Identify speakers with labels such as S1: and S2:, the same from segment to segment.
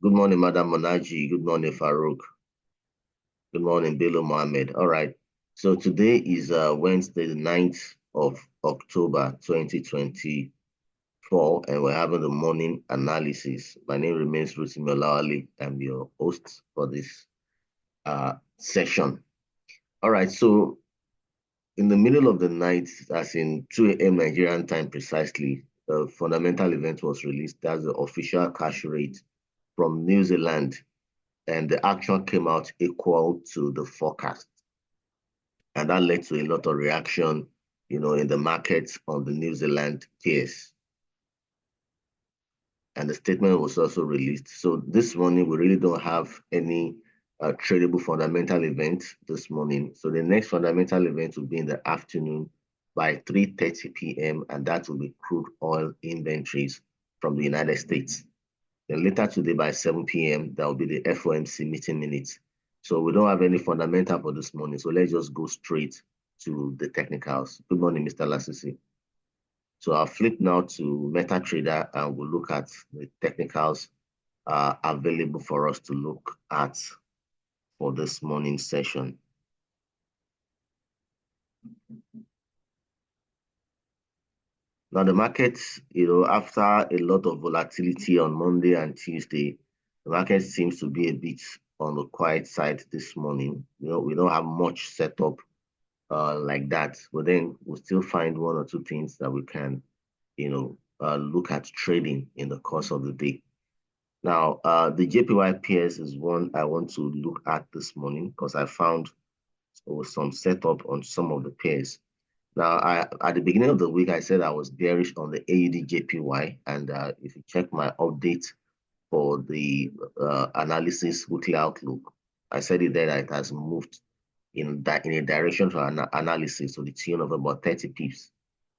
S1: Good morning, Madam Monaji. Good morning, Farouk. Good morning, Bello Mohammed. All right. So today is Wednesday, the 9th of October, 2024, and we're having the morning analysis. My name remains Rotimi Olawale. I'm your host for this session. All right. So in the middle of the night, as in 2 a.m. Nigerian time precisely, the fundamental event was released. That's the official cash rate from New Zealand, and the action came out equal to the forecast. And that led to a lot of reaction, in the markets on the New Zealand case. And the statement was also released. So this morning, we really don't have any tradable fundamental event this morning. So the next fundamental event will be in the afternoon by 3:30 p.m., and that will be crude oil inventories from the United States. Then later today by 7 p.m., that will be the FOMC meeting minutes. So we don't have any fundamental for this morning. So let's just go straight to the technicals. Good morning, Mr. Lasisi. So I'll flip now to MetaTrader and we'll look at the technicals available for us to look at for this morning session. Now the market, after a lot of volatility on Monday and Tuesday, the market seems to be a bit on the quiet side this morning. We don't have much setup like that, but then we'll still find one or two things that we can, look at trading in the course of the day. Now, the JPY pairs is one I want to look at this morning because I found some setup on some of the pairs. Now, at the beginning of the week, I said I was bearish on the AUD JPY, and if you check my update for the analysis weekly outlook, I said it there that it has moved in a direction for an analysis to the tune of about 30 pips.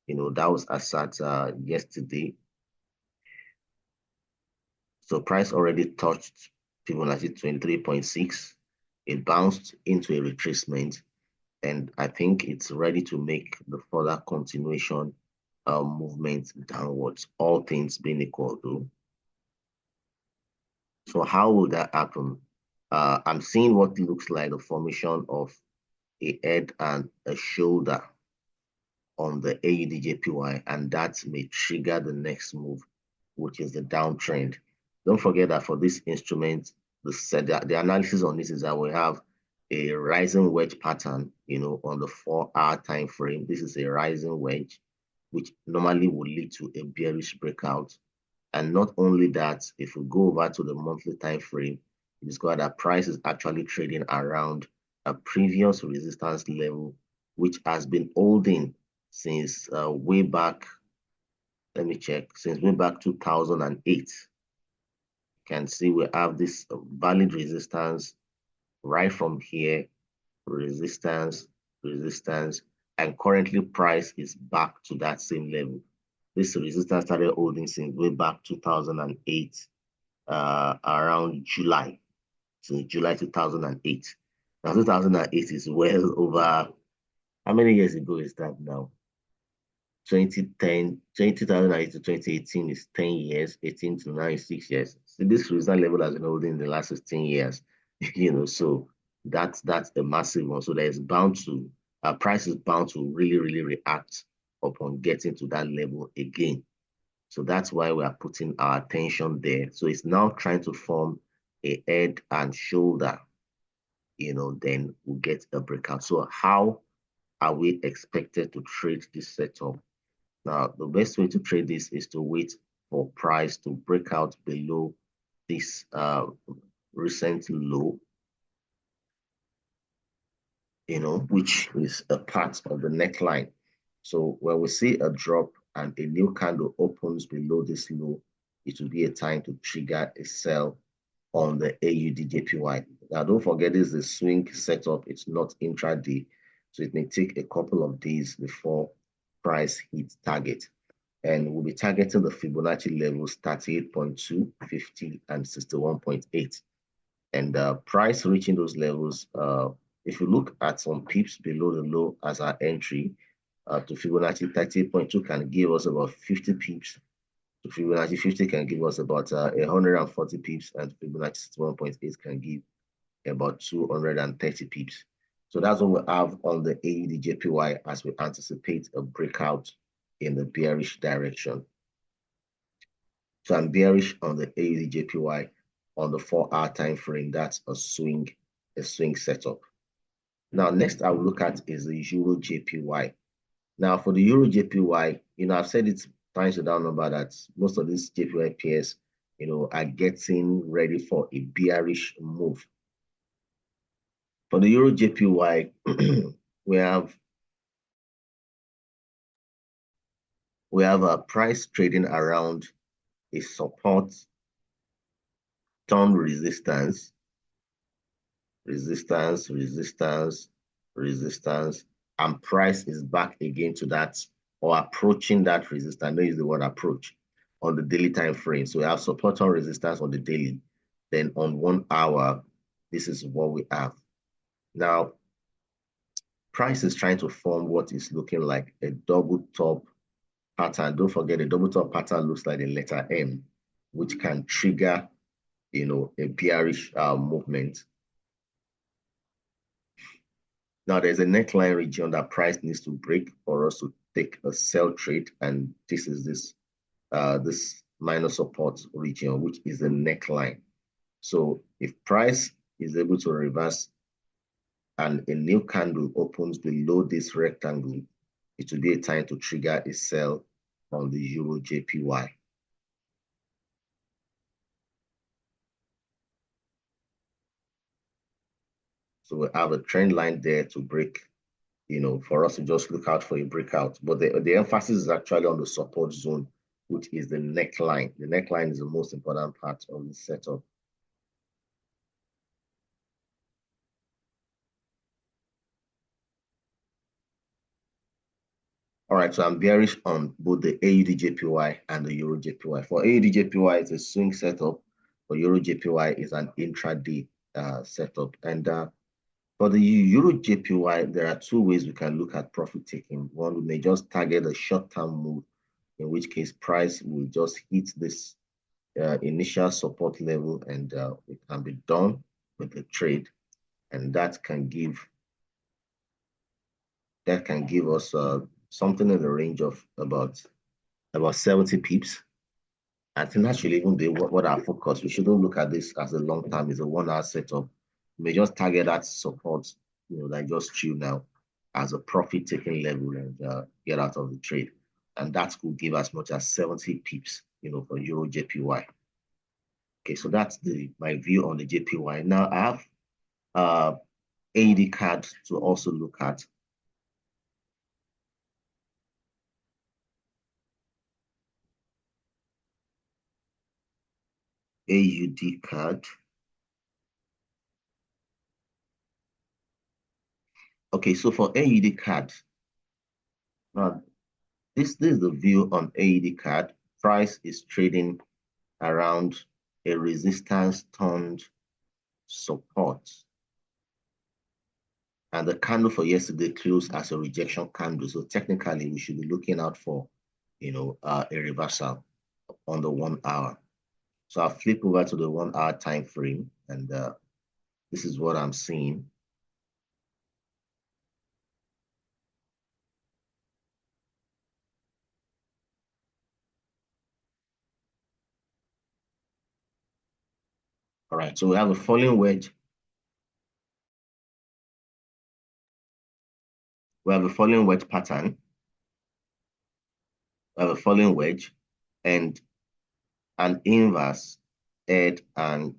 S1: That was as at yesterday. So price already touched Fibonacci 23.6. It bounced into a retracement, and I think it's ready to make the further continuation movement downwards, all things being equal though. So how will that happen? I'm seeing what looks like the formation of a head and a shoulder on the AUD-JPY, and that may trigger the next move, which is the downtrend. Don't forget that for this instrument, the analysis on this is that we have a rising wedge pattern, on the 4-hour time frame. This is a rising wedge, which normally would lead to a bearish breakout. And not only that, if we go over to the monthly time frame, you discover that price is actually trading around a previous resistance level, which has been holding since way back, let me check, since way back 2008. You can see we have this valid resistance right from here, resistance, resistance, and currently price is back to that same level. This resistance started holding since way back 2008, around July, since July 2008. Now 2008 is well over, how many years ago is that now? 2010, 2008 to 2018 is 10 years, 18 to 9 is 6 years. So this resistance level has been holding in the last 16 years, so that's a massive one. So there's bound to, price is bound to really, really react upon getting to that level again. So that's why we are putting our attention there. So it's now trying to form a head and shoulder, then we'll get a breakout. So how are we expected to trade this setup? Now, the best way to trade this is to wait for price to break out below this recent low, which is a part of the neckline. So when we see a drop and a new candle opens below this low, it will be a time to trigger a sell on the AUD-JPY. Now, don't forget this is a swing setup. It's not intraday. So it may take a couple of days before price hits target. And we'll be targeting the Fibonacci levels 38.2, 50, and 61.8. And price reaching those levels, if you look at some pips below the low as our entry to Fibonacci, 38.2 can give us about 50 pips So Fibonacci 50 can give us about 140 pips, and Fibonacci 61.8 can give about 230 pips. So that's what we have on the AUD as we anticipate a breakout in the bearish direction. So I'm bearish on the AUD on the 4-hour time frame. That's a swing setup. Now, next I will look at is the Euro JPY. Now, for the Euro JPY, I've said it times without number that most of these JPY pairs, are getting ready for a bearish move. For the Euro JPY, we have a price trading around a support turn resistance, and price is back again to that or approaching that resistance. I know use the word approach on the daily time frame. So we have support on resistance on the daily. Then on 1 hour, this is what we have. Now, price is trying to form what is looking like a double top pattern. Don't forget, a double top pattern looks like the letter M, which can trigger, a bearish movement. Now, there's a neckline region that price needs to break for us to take a sell trade, and this is this minor support region, which is the neckline. So if price is able to reverse and a new candle opens below this rectangle, it will be a time to trigger a sell on the Euro JPY. So we have a trend line there to break, for us to just look out for a breakout. But the emphasis is actually on the support zone, which is the neckline. The neckline is the most important part of the setup. All right, so I'm bearish on both the AUD JPY and the Euro JPY. For AUD JPY, it's a swing setup. For Euro JPY, it's an intraday setup. And for the Euro JPY, there are two ways we can look at profit taking. One, we may just target a short-term move, in which case price will just hit this initial support level, and it can be done with the trade, and that can give us something in the range of about 70 pips. I think that should even be what our focus. We shouldn't look at this as a long term. It's a 1-hour setup. We may just target that support, that just chill now as a profit taking level and get out of the trade. And that could give as much as 70 pips, for Euro JPY. Okay, so that's my view on the JPY. Now I have AUD card to also look at. AUD card. Okay, so for AUD card, now this is the view on AUD card. Price is trading around a resistance turned support. And the candle for yesterday closed as a rejection candle. So technically, we should be looking out for, a reversal on the 1 hour. So I'll flip over to the 1 hour time frame, and this is what I'm seeing. All right, so we have a falling wedge. We have a falling wedge pattern. We have a falling wedge and an inverse head and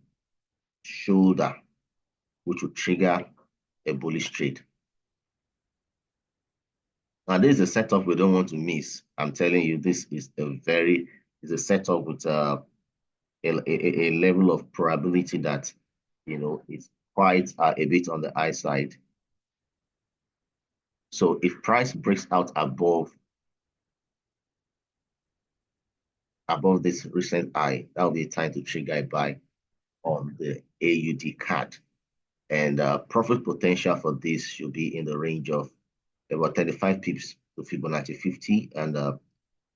S1: shoulder, which will trigger a bullish trade. Now, this is a setup we don't want to miss. I'm telling you, this is a setup with a level of probability that, is quite a bit on the high side. So if price breaks out above this recent high, that will be a time to trigger a buy on the AUD card. And profit potential for this should be in the range of about 35 pips to Fibonacci 50 and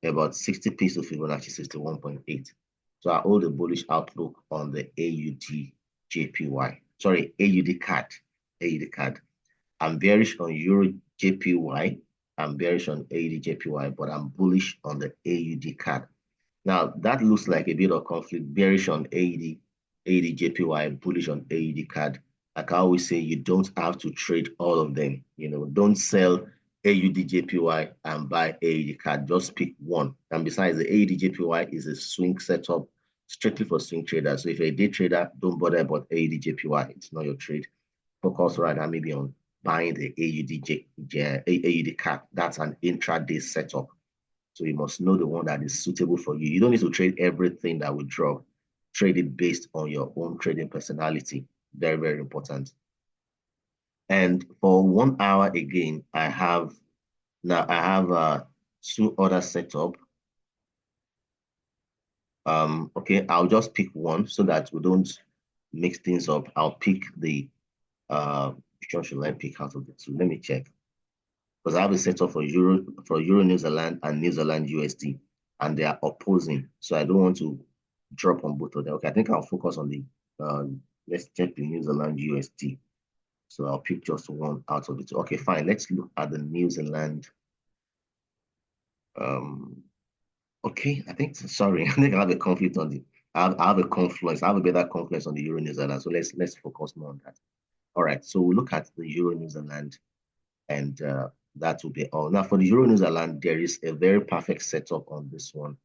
S1: about 60 pips to Fibonacci 61.8. So I hold a bullish outlook on the AUD JPY. Sorry, AUD CAD. AUD CAD. I'm bearish on Euro JPY. I'm bearish on AUD JPY, but I'm bullish on the AUD CAD. Now, that looks like a bit of conflict, bearish on AUD JPY, bullish on AUD CAD. Like I always say, you don't have to trade all of them. Don't sell AUD JPY and buy AUD CAD. Just pick one. And besides, the AUD JPY is a swing setup strictly for swing traders. So if you're a day trader, don't bother about AUD JPY. It's not your trade. Focus right now maybe on buying the AUD CAD. That's an intraday setup. So you must know the one that is suitable for you. You don't need to trade everything that will drop. Trade it based on your own trading personality. Very, very important. And for 1 hour again, I have two other setup. Okay, I'll just pick one so that we don't mix things up. I'll pick the which one should I pick out of the two? Let me check. Because I have a setup for Euro New Zealand and New Zealand USD, and they are opposing. So I don't want to drop on both of them. Okay, I think I'll focus on the let's check the New Zealand USD. So I'll pick just one out of the two. Okay, fine. Let's look at the New Zealand. Okay, I think sorry, I think I have a conflict on the I have a confluence. I have a better confluence on the Euro New Zealand. So let's focus more on that. All right, so we'll look at the Euro New Zealand, and that will be all. Now, for the Euro New Zealand, there is a very perfect setup on this one.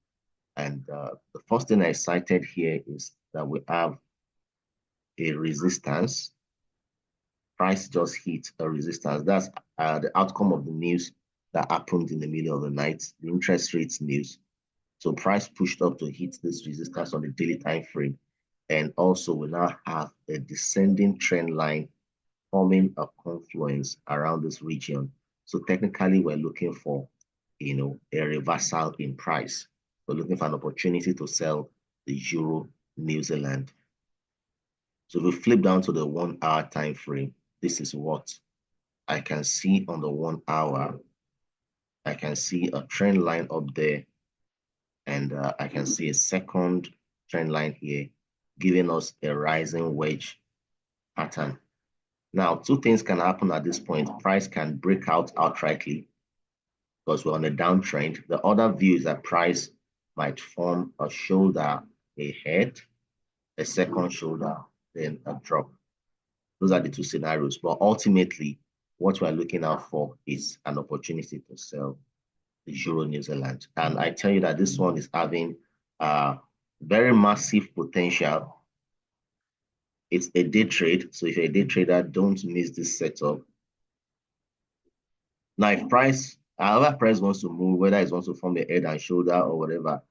S1: And the first thing I cited here is that we have a resistance. Price just hit a resistance. That's the outcome of the news that happened in the middle of the night, the interest rates news. So price pushed up to hit this resistance on the daily time frame. And also we now have a descending trend line forming a confluence around this region. So technically, we're looking for, a reversal in price. We're looking for an opportunity to sell the Euro New Zealand. So if we flip down to the 1 hour time frame, this is what I can see on the 1 hour. I can see a trend line up there, and I can see a second trend line here, giving us a rising wedge pattern. Now, two things can happen at this point. Price can break out outrightly because we're on a downtrend. The other view is that price might form a shoulder, a head, a second shoulder, then a drop. Those are the two scenarios. But ultimately, what we're looking out for is an opportunity to sell the Euro New Zealand. And I tell you that this one is having very massive potential. It's a day trade. So if you're a day trader, don't miss this setup. Now, if however price wants to move, whether it wants to form a head and shoulder or whatever,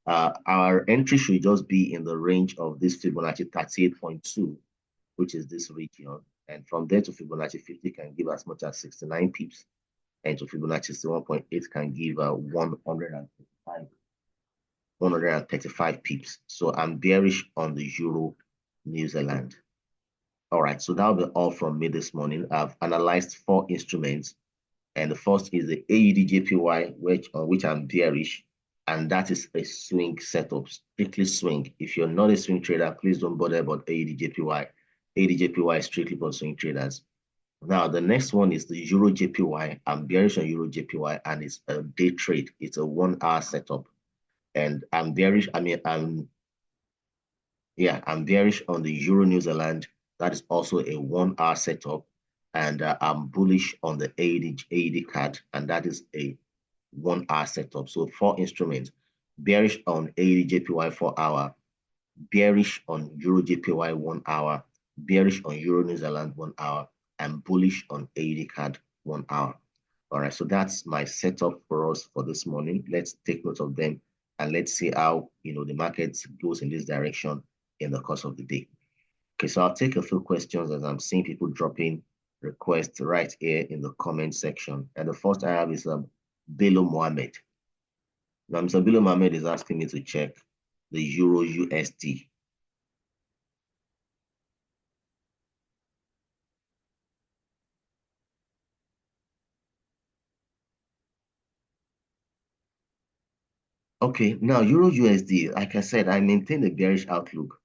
S1: our entry should just be in the range of this Fibonacci 38.2, which is this region. And from there to Fibonacci 50 can give as much as 69 pips. And to Fibonacci 61.8 can give 135 pips. So I'm bearish on the Euro New Zealand. All right, so that'll be all from me this morning. I've analyzed 4 instruments, and the first is the AUD-JPY, on which I'm bearish, and that is a swing setup, strictly swing. If you're not a swing trader, please don't bother about AUD-JPY. AUD-JPY is strictly for swing traders. Now, the next one is the Euro-JPY. I'm bearish on Euro-JPY, and it's a day trade. It's a 1 hour setup, and I'm bearish. I'm bearish on the Euro New Zealand. That is also a 1 hour setup. And I'm bullish on the AUD CAD, and that is a 1 hour setup. So 4 instruments. Bearish on AUD-JPY 4 hour, bearish on Euro-JPY 1 hour, bearish on Euro New Zealand 1 hour, and bullish on AUD CAD 1 hour. All right, so that's my setup for us for this morning. Let's take note of them, and let's see how the market goes in this direction in the course of the day. Okay, so I'll take a few questions as I'm seeing people dropping requests right here in the comment section. And the first I have is Bello Mohammed. Now, Mr. Bello Mohammed is asking me to check the Euro USD. Okay, now Euro USD, like I said, I maintain a bearish outlook.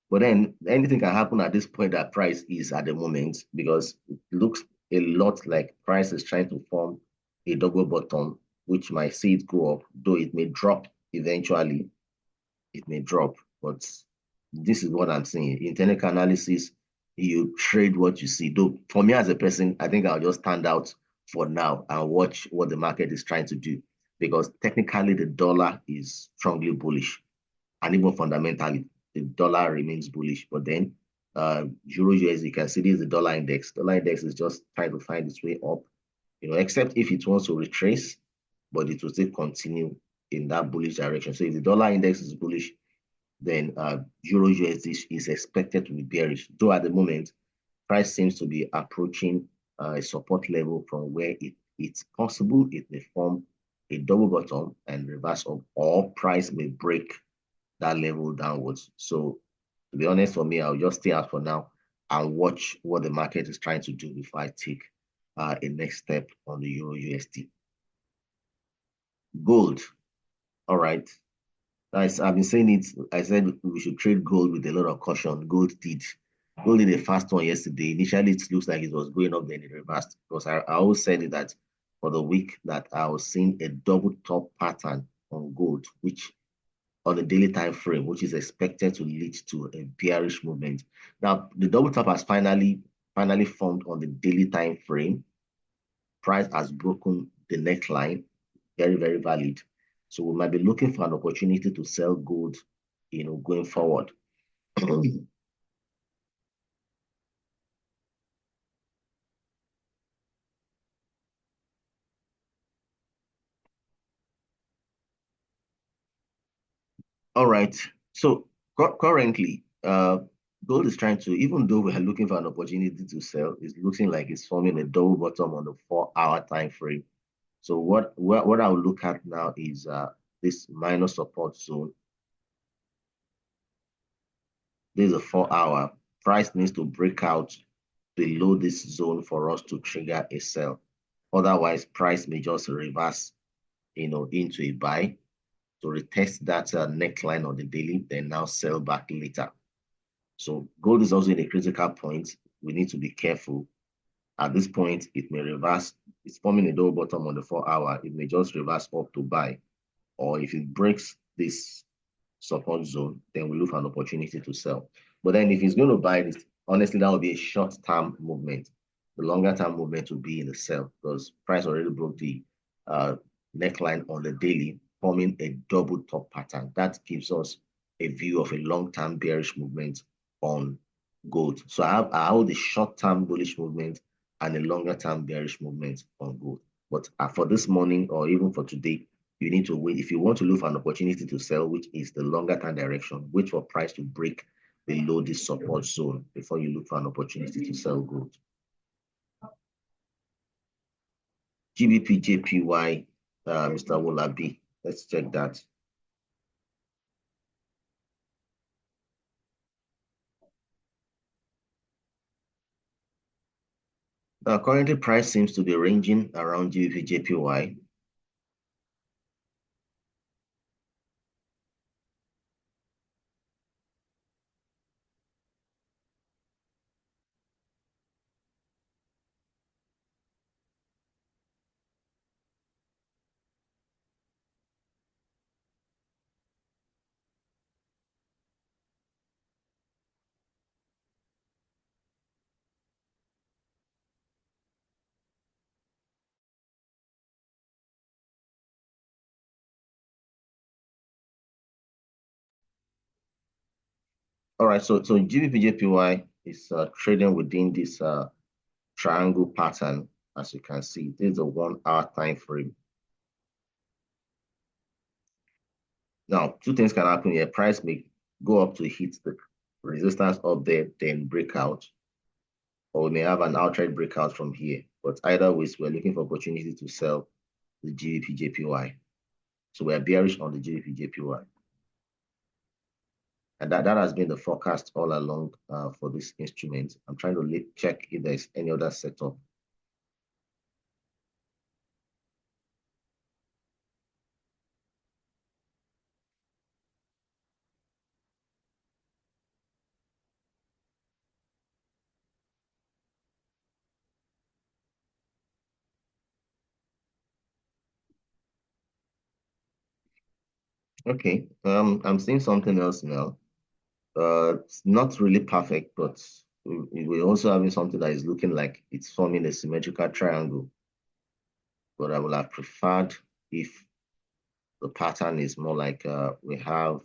S1: But then anything can happen at this point that price is at the moment because it looks a lot like price is trying to form a double bottom, which might see it go up, though it may drop eventually. It may drop, but this is what I'm saying. In technical analysis, you trade what you see. Though for me as a person, I think I'll just stand out for now and watch what the market is trying to do because technically the dollar is strongly bullish and even fundamentally the dollar remains bullish. But then Euro USD, you can see this is the dollar index. Dollar index is just trying to find its way up, except if it wants to retrace, but it will still continue in that bullish direction. So if the dollar index is bullish, then Euro USD is expected to be bearish. Though at the moment, price seems to be approaching a support level from where it's possible it may form a double bottom and reverse up, or price may break that level downwards. So to be honest, for me, I'll just stay out for now and watch what the market is trying to do before I take a next step on the Euro USD. Gold. All right. I've been saying it. I said we should trade gold with a lot of caution. Gold did a fast one yesterday. Initially, it looks like it was going up, then it reversed. Because I always said it that for the week that I was seeing a double top pattern on gold, which on the daily time frame, which is expected to lead to a bearish movement. Now, the double top has finally formed on the daily time frame. Price has broken the neckline, very, very valid. So we might be looking for an opportunity to sell gold, going forward. All right. So currently, gold is trying to, even though we are looking for an opportunity to sell, it's looking like it's forming a double bottom on the 4-hour time frame. So what I'll look at now is this minor support zone. This is a 4-hour. Price needs to break out below this zone for us to trigger a sell. Otherwise, price may just reverse, into a buy to retest that neckline on the daily, then now sell back later. So gold is also in a critical point. We need to be careful. At this point, it may reverse. It's forming a double bottom on the 4-hour. It may just reverse up to buy. Or if it breaks this support zone, then we look for an opportunity to sell. But then if it's going to buy this, honestly, that will be a short-term movement. The longer-term movement will be in the sell because price already broke the neckline on the daily, forming a double top pattern. That gives us a view of a long-term bearish movement on gold. So I hold the short-term bullish movement and a longer-term bearish movement on gold. But for this morning or even for today, you need to wait. If you want to look for an opportunity to sell, which is the longer term direction, wait for price to break below this support zone before you look for an opportunity to sell gold. GBP JPY, Mr. Wolabi. Let's check that. Currently, price seems to be ranging around GBP JPY. All right, so GBP JPY is trading within this triangle pattern, as you can see. This is a 1-hour time frame. Now, two things can happen here. Price may go up to hit the resistance up there, then break out, or we may have an outright breakout from here. But either way, we're looking for opportunity to sell the GBP JPY. So we're bearish on the GBP JPY. And that has been the forecast all along for this instrument. I'm trying to check if there's any other setup. Okay. I'm seeing something else now. It's not really perfect, but we're also having something that is looking like it's forming a symmetrical triangle. But I would have preferred if the pattern is more like we have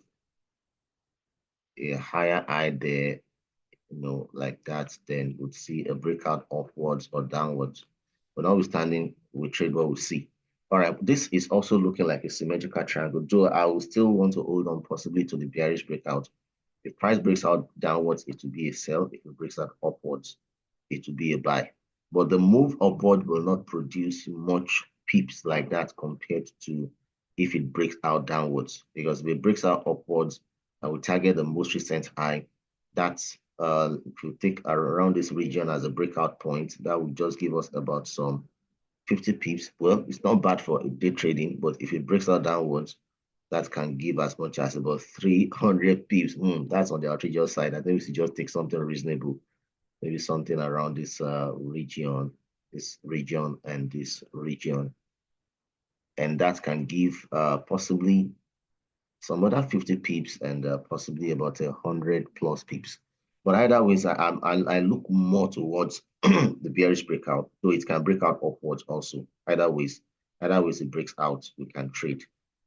S1: a higher high there, like that, then we'd see a breakout upwards or downwards. But notwithstanding, we trade what we see. All right, this is also looking like a symmetrical triangle, though I will still want to hold on possibly to the bearish breakout. If price breaks out downwards, it will be a sell. If it breaks out upwards, it will be a buy. But the move upward will not produce much pips like that compared to if it breaks out downwards. Because if it breaks out upwards, I will target the most recent high. That's if you take around this region as a breakout point, that would just give us about some 50 pips. Well, it's not bad for day trading, but if it breaks out downwards, that can give as much as about 300 pips. That's on the outrageous side. I think we should just take something reasonable, maybe something around this region and this region. And that can give possibly some other 50 pips and possibly about 100 plus pips. But either ways, I look more towards the bearish breakout, though it can break out upwards also. Either ways it breaks out, we can trade.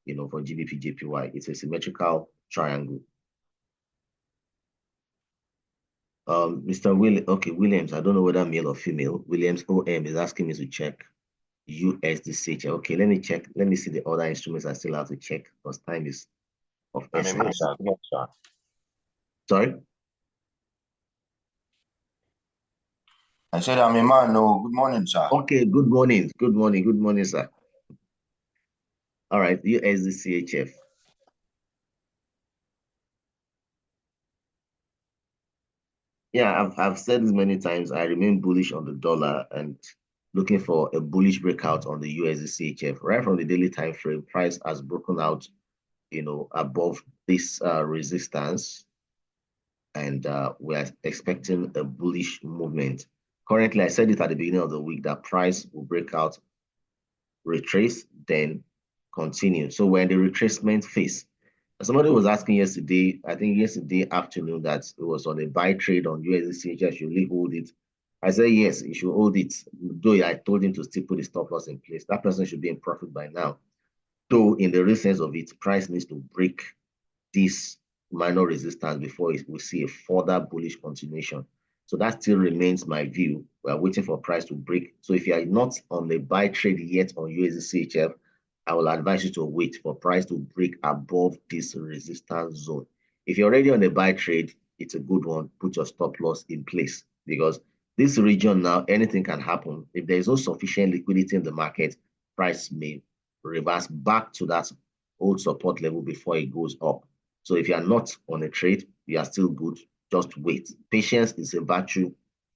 S1: For GBP JPY, it's a symmetrical triangle. Mr. Williams, I don't know whether male or female. Williams OM is asking me to check USDC. Okay, let me check. Let me see the other instruments I still have to check because time is of essence. Sorry?
S2: I said, I'm a man. No, good morning, sir.
S1: Okay, good morning. Good morning. Good morning, sir. All right, USDCHF. Yeah, I've said this many times. I remain bullish on the dollar and looking for a bullish breakout on the USDCHF. Right from the daily time frame, price has broken out, above this resistance, and we're expecting a bullish movement. Currently, I said it at the beginning of the week that price will break out, retrace, then continue. So we're in the retracement phase. Somebody was asking yesterday, I think yesterday afternoon, that it was on a buy trade on USDC. I should really hold it. I said, yes, you should hold it. Though I told him to still put the stop loss in place. That person should be in profit by now. Though in the real sense of it, price needs to break this minor resistance before we see a further bullish continuation. So that still remains my view. We are waiting for price to break. So if you are not on the buy trade yet on USDCHF, I will advise you to wait for price to break above this resistance zone. If you're already on the buy trade, it's a good one. Put your stop loss in place because this region now, anything can happen. If there is no sufficient liquidity in the market, price may reverse back to that old support level before it goes up. So if you are not on a trade, you are still good. Just wait. Patience is a virtue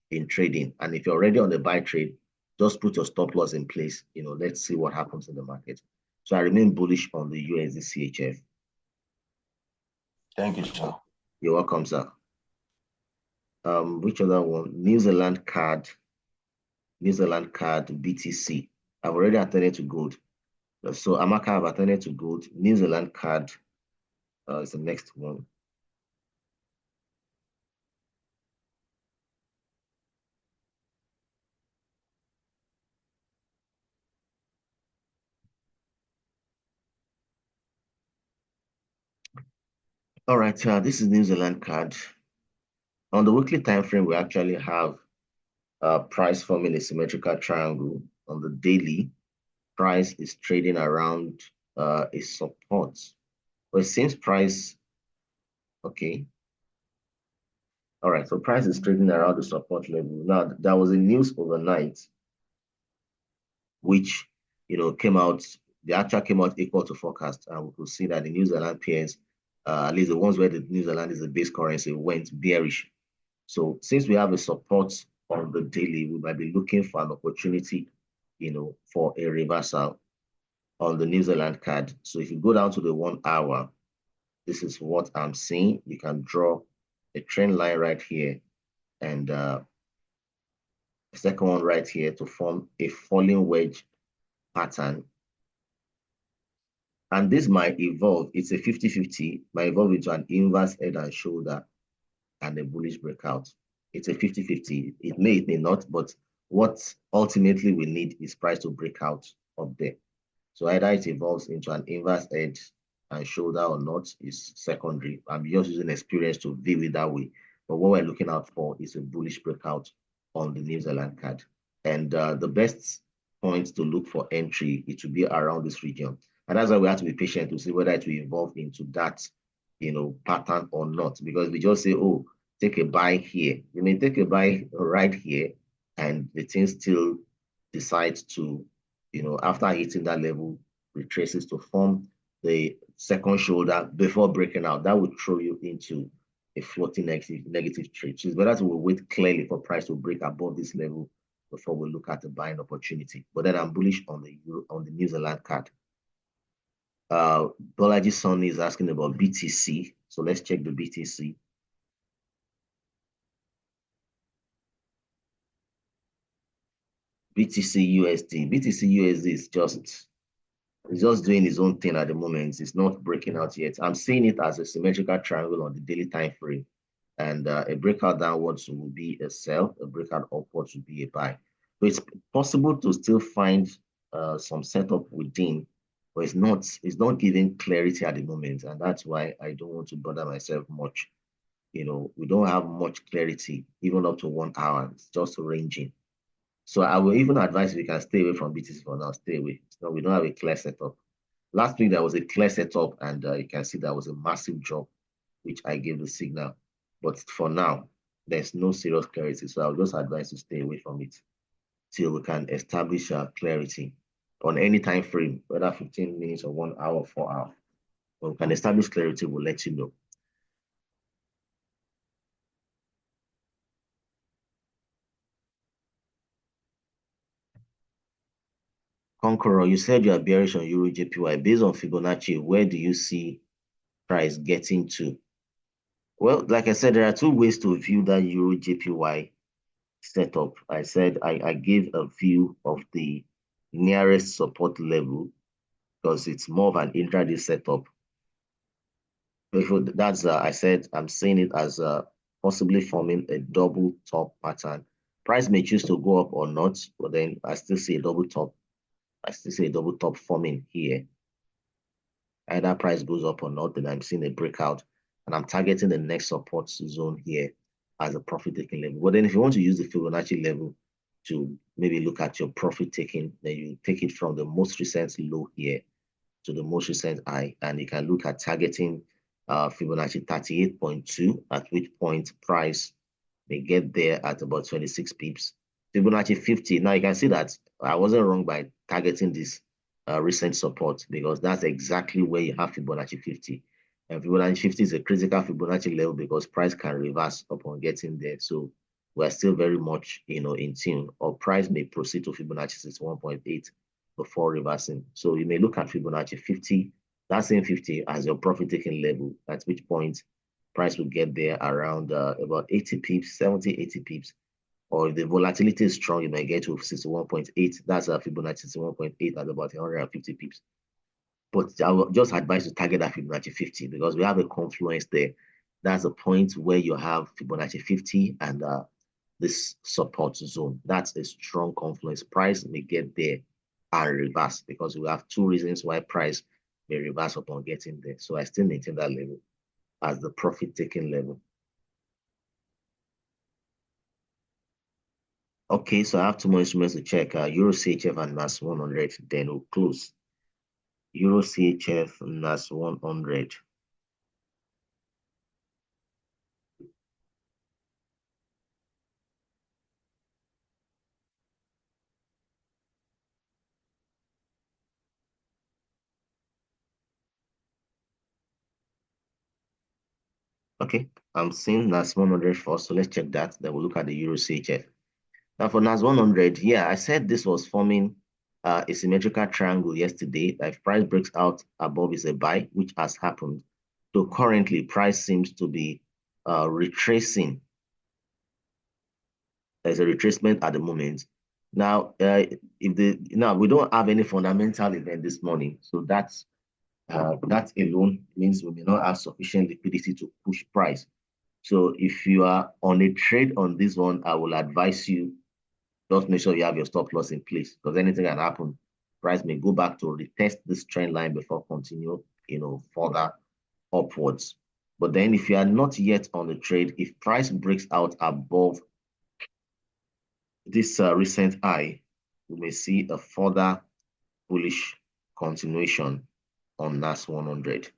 S1: in trading. And if you're already on the buy trade, just put your stop loss in place. Let's see what happens in the market. So I remain bullish on the USD CHF.
S2: Thank you, sir.
S1: You're welcome, sir. Which other one? New Zealand card BTC. I've already attended to gold. So Amaka have attended to gold. New Zealand card is the next one. All right, this is New Zealand card. On the weekly time frame, we actually have price forming a symmetrical triangle. On the daily, price is trading around a support. But it seems price, okay. All right, so price is trading around the support level. Now, there was a news overnight, which, came out, the actual came out equal to forecast. And we could see that the New Zealand peers, at least the ones where the New Zealand is the base currency, went bearish. So since we have a support on the daily, we might be looking for an opportunity, for a reversal on the New Zealand card. So if you go down to the 1 hour, this is what I'm seeing. You can draw a trend line right here and a second one right here to form a falling wedge pattern. And this might evolve. It's a 50-50, might evolve into an inverse head and shoulder and a bullish breakout. It's a 50-50. It may not, but what ultimately we need is price to break out up there. So either it evolves into an inverse head and shoulder or not is secondary. I'm just using experience to view it that way. But what we're looking out for is a bullish breakout on the New Zealand card. And the best point to look for entry, it will be around this region. And that's why we have to be patient to see whether it will evolve into that, pattern or not. Because we just say, oh, take a buy here. You may take a buy right here, and the thing still decides to, after hitting that level, retraces to form the second shoulder before breaking out. That would throw you into a floating negative trade. So it's better to wait clearly for price to break above this level before we look at the buying opportunity. But then I'm bullish on the New Zealand card. Bolaji Sonny is asking about BTC. So let's check the BTC. BTC USD. BTC USD is just doing its own thing at the moment. It's not breaking out yet. I'm seeing it as a symmetrical triangle on the daily time frame. And a breakout downwards will be a sell, a breakout upwards will be a buy. So it's possible to still find some setup within, but it's not giving clarity at the moment. And that's why I don't want to bother myself much. We don't have much clarity, even up to 1 hour. It's just ranging. So I will even advise if you can stay away from BTC for now, stay away. So we don't have a clear setup. Last week, there was a clear setup, and you can see there was a massive drop, which I gave the signal. But for now, there's no serious clarity. So I'll just advise to stay away from it till we can establish clarity on any time frame, whether 15 minutes or 1 hour, 4 hours. When we can establish clarity, we'll let you know. Conqueror, you said you are bearish on Euro JPY. Based on Fibonacci, where do you see price getting to? Well, like I said, there are two ways to view that Euro JPY setup. I said I gave a view of the nearest support level because it's more of an intraday setup. That's I said I'm seeing it as possibly forming a double top pattern. Price may choose to go up or not, but then I still see a double top. I still see a double top forming here. Either price goes up or not, then I'm seeing a breakout, and I'm targeting the next support zone here as a profit taking level. But then if you want to use the Fibonacci level to maybe look at your profit taking, then you take it from the most recent low here to the most recent high, and you can look at targeting Fibonacci 38.2, at which point price may get there at about 26 pips. Fibonacci 50. Now you can see that I wasn't wrong by targeting this recent support because that's exactly where you have Fibonacci 50. And Fibonacci 50 is a critical Fibonacci level because price can reverse upon getting there. So we're still very much, in tune. Or price may proceed to Fibonacci 61.8 before reversing. So you may look at Fibonacci 50, that same 50 as your profit taking level, at which point price will get there around about 80 pips, 70, 80 pips. Or if the volatility is strong, you might get to 61.8. That's a Fibonacci 61.8 at about 150 pips. But I will just advise to target that Fibonacci 50 because we have a confluence there. That's a point where you have Fibonacci 50 and this support zone. That's a strong confluence. Price may get there and reverse because we have two reasons why price may reverse upon getting there. So I still maintain that level as the profit taking level. Okay, so I have two more instruments to check. Euro CHF and NAS 100. Then we'll close. Euro CHF, NAS 100. Okay, I'm seeing NAS 100 first, so let's check that. Then we'll look at the Euro CHF. Now for NAS 100, yeah, I said this was forming a symmetrical triangle yesterday. If price breaks out above is a buy, which has happened. So currently, price seems to be retracing. There's a retracement at the moment. Now, we don't have any fundamental event this morning, so that's That alone means we may not have sufficient liquidity to push price. So if you are on a trade on this one, I will advise you just make sure you have your stop loss in place because anything can happen. Price may go back to retest this trend line before continue, further upwards. But then if you are not yet on the trade, if price breaks out above this recent high, we may see a further bullish continuation on NAS 100.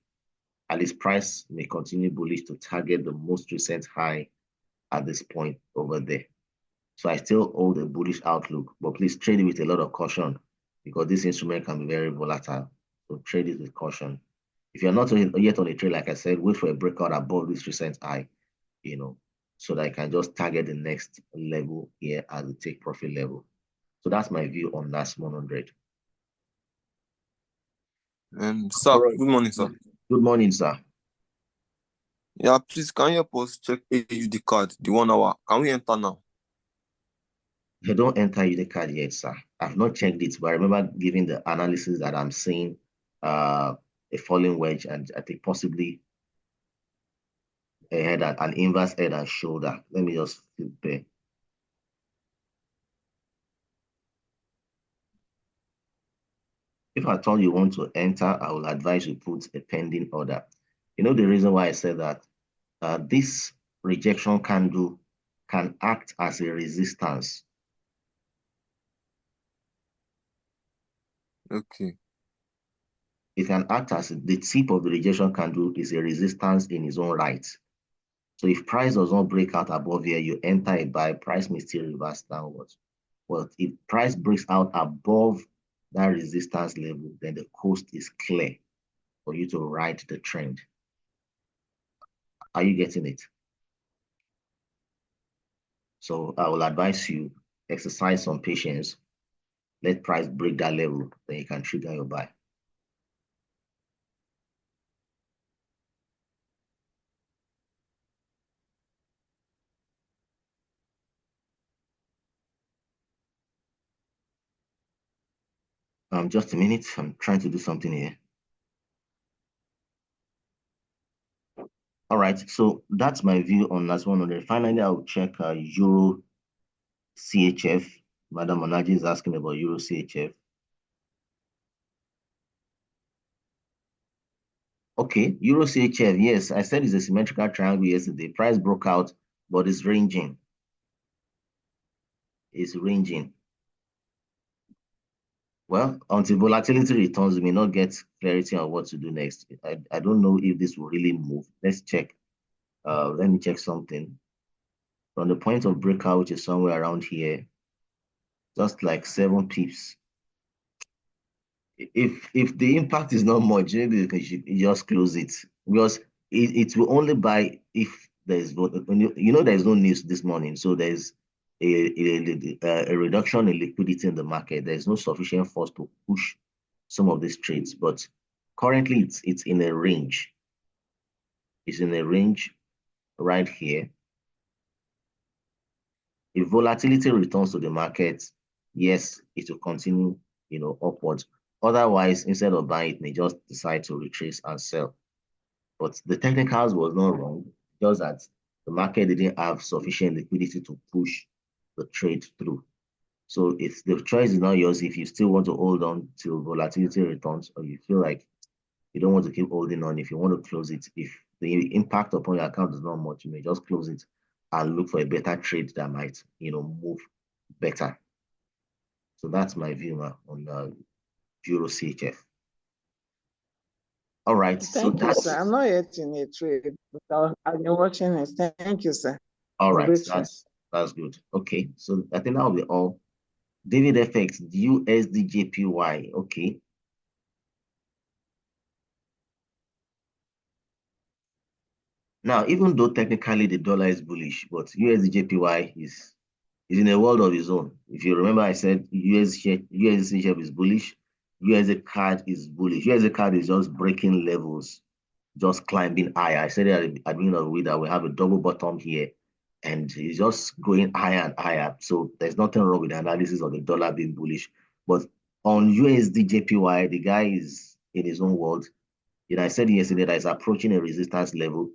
S1: At least price may continue bullish to target the most recent high at this point over there. So I still hold a bullish outlook, but please trade it with a lot of caution because this instrument can be very volatile. So trade it with caution. If you're not yet on a trade, like I said, wait for a breakout above this recent high, so that I can just target the next level here as the take profit level. So that's my view on NAS 100.
S3: Sir,
S1: Right.
S3: good morning, sir.
S1: Good morning, sir.
S3: Yeah, please, can you help us check AUD card, the 1 hour? Can we enter now?
S1: I don't enter the card yet, sir. I've not checked it, but I remember giving the analysis that I'm seeing a falling wedge and I think possibly a head and an inverse head and shoulder. Let me just flip there. If I told you want to enter, I will advise you put a pending order. You know the reason why I said that? This rejection candle can act as a resistance.
S3: Okay.
S1: It can act as the tip of the rejection candle is a resistance in its own right. So if price does not break out above here, you enter a buy, price may still reverse downwards. But if price breaks out above that resistance level, then the coast is clear for you to ride the trend. Are you getting it? So I will advise you exercise some patience. Let price break that level, then you can trigger your buy. Just a minute. I'm trying to do something here. All right, so that's my view on NAS 100. Finally, I'll check Euro CHF. Madam Onaji is asking about Euro CHF. Okay, Euro CHF, yes, I said it's a symmetrical triangle yesterday. Price broke out, but it's ranging. It's ranging. Well, until volatility returns, we may not get clarity on what to do next. I don't know if this will really move. Let's check. Let me check something. From the point of breakout, which is somewhere around here, just like 7 pips. If the impact is not much, you just close it because it will only buy if there's there's no news this morning, so there's a reduction in liquidity in the market. There's no sufficient force to push some of these trades, but currently it's in a range. It's in a range right here. If volatility returns to the market, yes, it will continue, upwards. Otherwise, instead of buying, it may just decide to retrace and sell. But the technicals was not wrong, just that the market didn't have sufficient liquidity to push the trade through. So if the choice is not yours, if you still want to hold on till volatility returns, or you feel like you don't want to keep holding on, if you want to close it, if the impact upon your account is not much, you may just close it and look for a better trade that might, move better. So that's my view on Euro CHF. All right.
S4: Thank you, sir. I'm not yet in a trade, but I've been watching it. Thank you, sir.
S1: All right. That's good. Okay. So I think that'll be all. David FX, USDJPY. Okay. Now, even though technically the dollar is bullish, but USDJPY is in a world of its own. If you remember, I said USDCHF is bullish, USD card is bullish. USD card is just breaking levels, just climbing higher. I said at the beginning of the week that we have a double bottom here, and it's just going higher and higher. So there's nothing wrong with the analysis of the dollar being bullish. But on USD JPY, the guy is in his own world. I said yesterday that it's approaching a resistance level.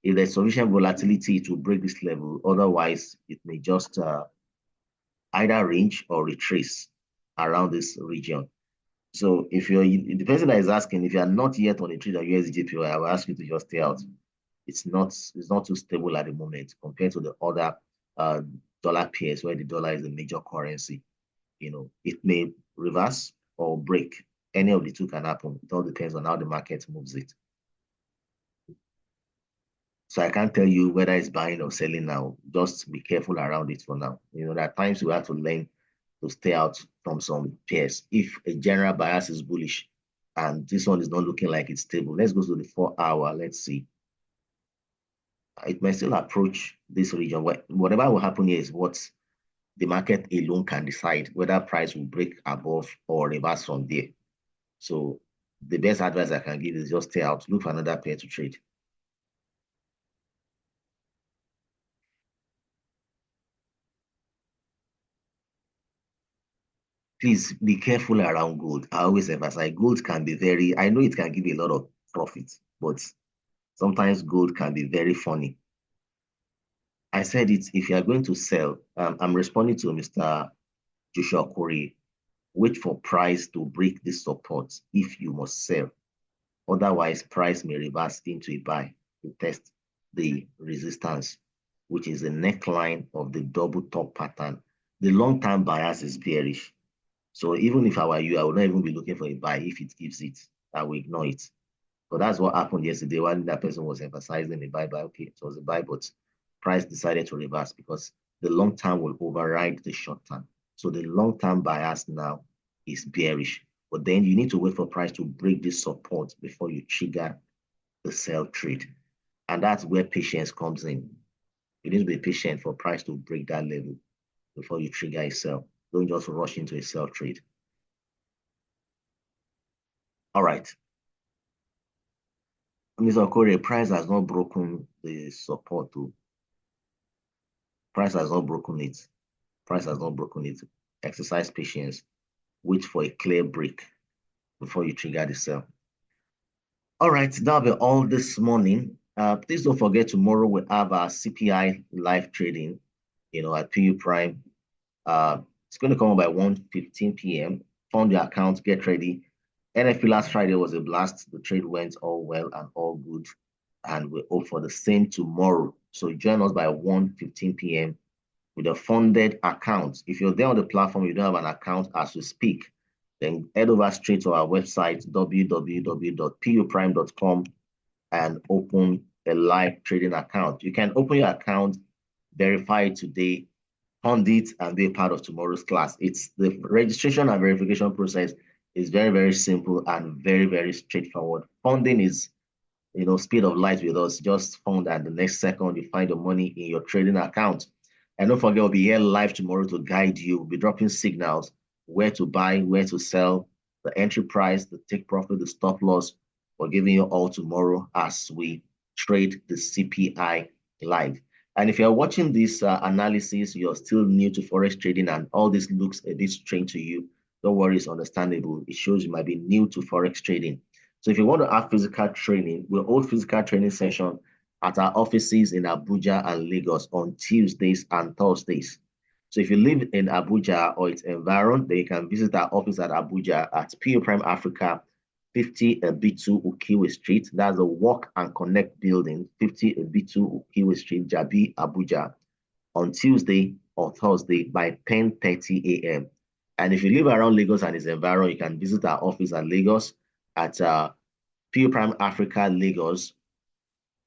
S1: If there's sufficient volatility to break this level, otherwise it may just either range or retrace around this region. So if you're the person that is asking, if you are not yet on a trade on USDJPY, I will ask you to just stay out. It's not too stable at the moment compared to the other uh, dollar pairs where the dollar is a major currency. It may reverse or break. Any of the two can happen. It all depends on how the market moves it. So I can't tell you whether it's buying or selling now. Just be careful around it for now. There are times we have to learn to stay out from some pairs. If a general bias is bullish and this one is not looking like it's stable, let's go to the 4 hour. Let's see. It may still approach this region. Whatever will happen here is what the market alone can decide whether price will break above or reverse from there. So the best advice I can give is just stay out, look for another pair to trade. Please be careful around gold. I always emphasize gold can be I know it can give a lot of profit, but sometimes gold can be very funny. I said it, if you are going to sell, I'm responding to Mr. Joshua Corey, wait for price to break this support if you must sell. Otherwise, price may reverse into a buy to test the resistance, which is the neckline of the double top pattern. The long-term bias is bearish. So even if I were you, I would not even be looking for a buy. If it gives it, I will ignore it. But that's what happened yesterday when that person was emphasizing a buy. Okay, it was a buy, but price decided to reverse because the long term will override the short term. So the long term bias now is bearish. But then you need to wait for price to break this support before you trigger the sell trade. And that's where patience comes in. You need to be patient for price to break that level before you trigger a sell. Don't just rush into a sell trade. All right. Mr. Okore, price has not broken the support. Price has not broken it. Price has not broken it. Exercise patience. Wait for a clear break before you trigger the sell. All right, that'll be all this morning. Please don't forget tomorrow we have our CPI live trading, at PU Prime. It's going to come up by 1:15 p.m. Fund your account, get ready. NFP last Friday was a blast. The trade went all well and all good. And we hope for the same tomorrow. So join us by 1:15 p.m. with a funded account. If you're there on the platform, you don't have an account as we speak, then head over straight to our website, www.puprime.com, and open a live trading account. You can open your account, verify it today, fund it, and be a part of tomorrow's class. It's the registration and verification process is very, very simple and very, very straightforward. Funding is, speed of light with us. Just fund, and the next second you find the money in your trading account. And don't forget, we'll be here live tomorrow to guide you. We'll be dropping signals, where to buy, where to sell, the entry price, the take profit, the stop loss. We're giving you all tomorrow as we trade the CPI live. And if you're watching this analysis, you're still new to Forex trading and all this looks a bit strange to you, don't worry, it's understandable. It shows you might be new to Forex trading. So if you want to have physical training, we'll hold physical training session at our offices in Abuja and Lagos on Tuesdays and Thursdays. So if you live in Abuja or its environment, then you can visit our office at Abuja at PO Prime Africa, 50 B2 Ukiwe Street. That's the Walk and Connect building, 50 B2 Ukiwe Street, Jabi, Abuja, on Tuesday or Thursday by 10:30 a.m. And if you live around Lagos and its environment, you can visit our office at Lagos at PO Prime Africa, Lagos,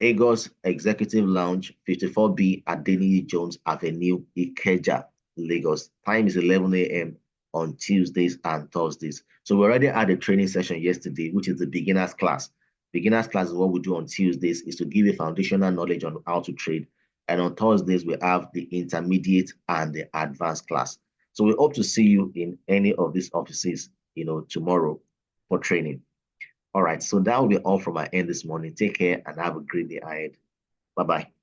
S1: Agos Executive Lounge, 54B Adeniyi Jones Avenue, Ikeja, Lagos. Time is 11 a.m. on Tuesdays and Thursdays. So we already had a training session yesterday, which is the beginner's class. Beginner's class is what we do on Tuesdays, is to give you foundational knowledge on how to trade. And on Thursdays, we have the intermediate and the advanced class. So we hope to see you in any of these offices, tomorrow for training. All right, so that will be all from my end this morning. Take care and have a great day ahead. Bye-bye.